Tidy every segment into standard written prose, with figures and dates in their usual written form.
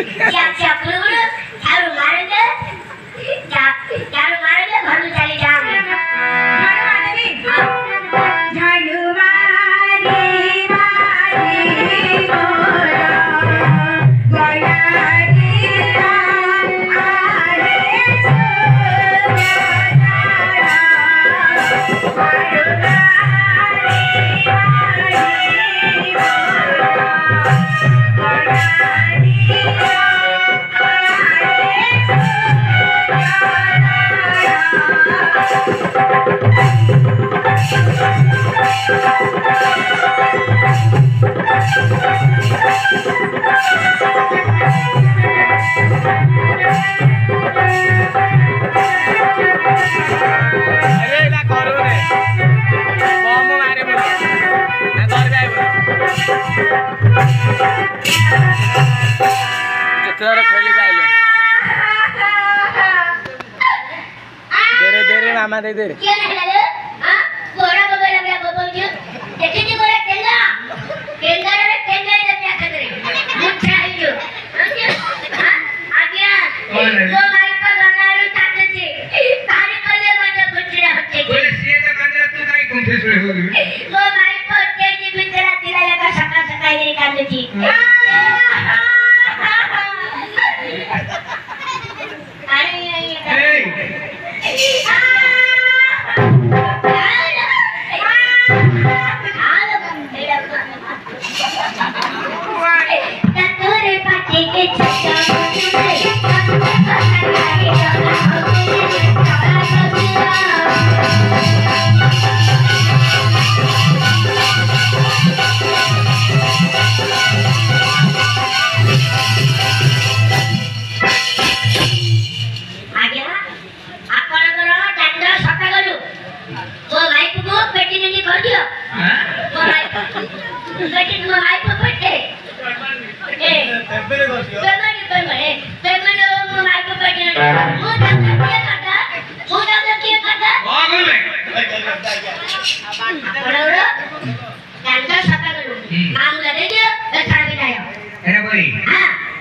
सियाप गुड़ झाड़ू मारेंगे झाड़ू मारेंगे घर में चली जाएंगे झाड़ू मारी मारी दे मामा दे दे क्या नहीं लगे हां गोरा बगल में बबो जो देखे जी गोरा टेंगा टेंगा रे टेंगा ने क्या कर रहे मुच्छा है जो हां आ गया वो भाई का गलारू ताते छे तारी कले मने गुजरा होते बोले सीए का गंजा तू काई कोंथे सुरे हो गई वो भाई को तेजी बितरा तिला लगा सका सका ये कांदे थी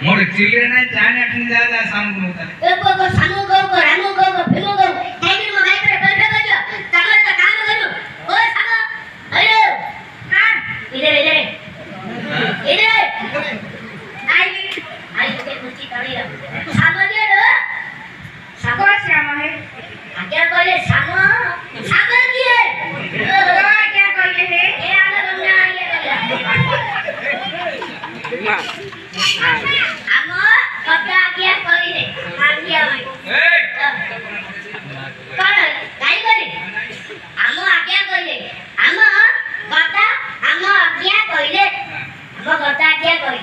मोर चिल्ड्रन चाने अठन दादा सामने होता ए को सामू को रामू को फिमू को टाइगर में माइक रे बैठ गयो तमन का काम करू ओ सामू अरे हां इधर आई के कुछ करी सामू दे रो सामू श्याम है क्या कहले सामू सामू की है क्या कहले है ए आला गंगा ये आमो कपड़ा आज्ञा करी रे आज्ञा भाई ए कौन गाई करी आमो आज्ञा करी आमो गता आमो आज्ञा करी आमो गता आज्ञा करी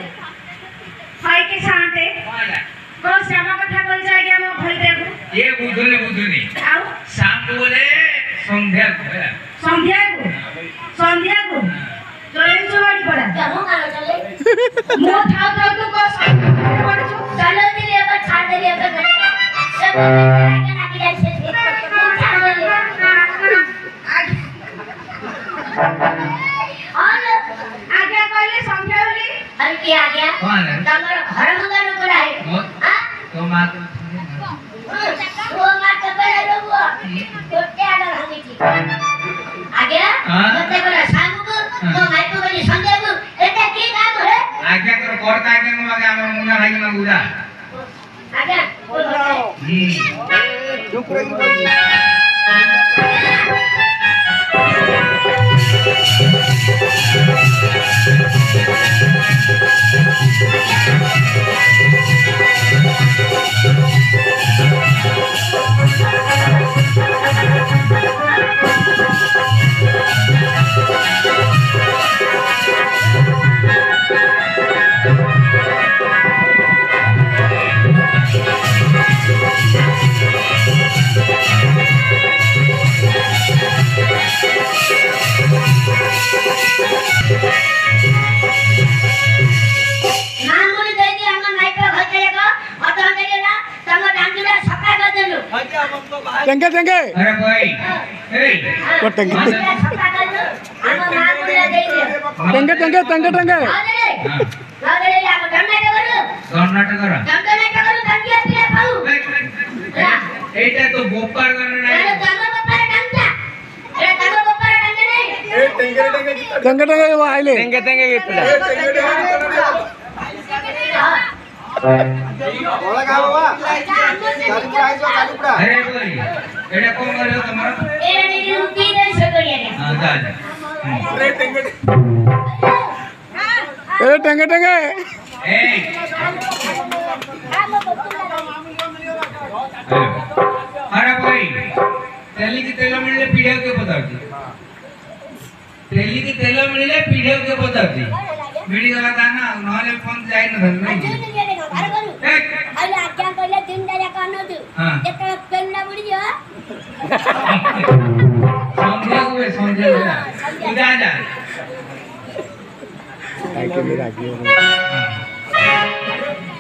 भाई के साथे को श्याम कथा कहि जा गया मो भई देखो ये बुधुनी आउ शाम को बोले संध्या को चले चोरी पड़ा जमो कालो चले मो थाओ तो को पड़ जो चलो दिले अब छाड़ दे अब सब ना की जाए से और आज्ञा कहले संध्या होली अरे क्या आ गया कौन है तमरो घर मंगानो पड़ा है हां तो मां वो मां के बड़ा लोगो छोटे आडा भांगी थी आ गया मते बड़ा सामू को तो भाई को बोली संध्या को एटा की काम है आज्ञा करो कोर का आज्ञा में आगे हमर मुन्ना भाई में गुड़ा आ गया चुप रही टंगे टंगे अरे भाई ए को टंगे टंगे टंगे टंगे टंगे कर्नाटक रा ଦଣ୍ଡନାଟ କରୁ ଧାଙ୍ଗିଆ ପିଲା ଖାଉ এইটা তো গোপাল গান নাই ଆରେ ତମ ବାପାର ଡାଙ୍ଗା ଏଟା ତମ ବାପାର ଡାଙ୍ଗା ନାହିଁ ଟେଙ୍ଗେ ଟେଙ୍ଗେ वो आइले ଟେଙ୍ଗେ ଟେଙ୍ଗେ ଗୀତଟା बोला का बाबा कालीपुरा आइलो कालीपुरा अरे भाई एटा कोन करयो तमरा ଏଟା ନେଇକି ରୁଟି ଦେଇ ସକଡ଼ିଆ हां जा जा ए टंगे टंगे ए अरे भाई तेली की तेल मिलले पीढ़े के बताती तेली की तेल मिलले पीढ़े के बताती वीडियो वाला गाना नहले फोन जाई न धन नहीं अहिले आज्ञा कहिले दिन जाया कानो दु हां एतला पेन्ना बुडी जो संध्या को तू जा जा आके मेरा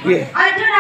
ये अर्जुन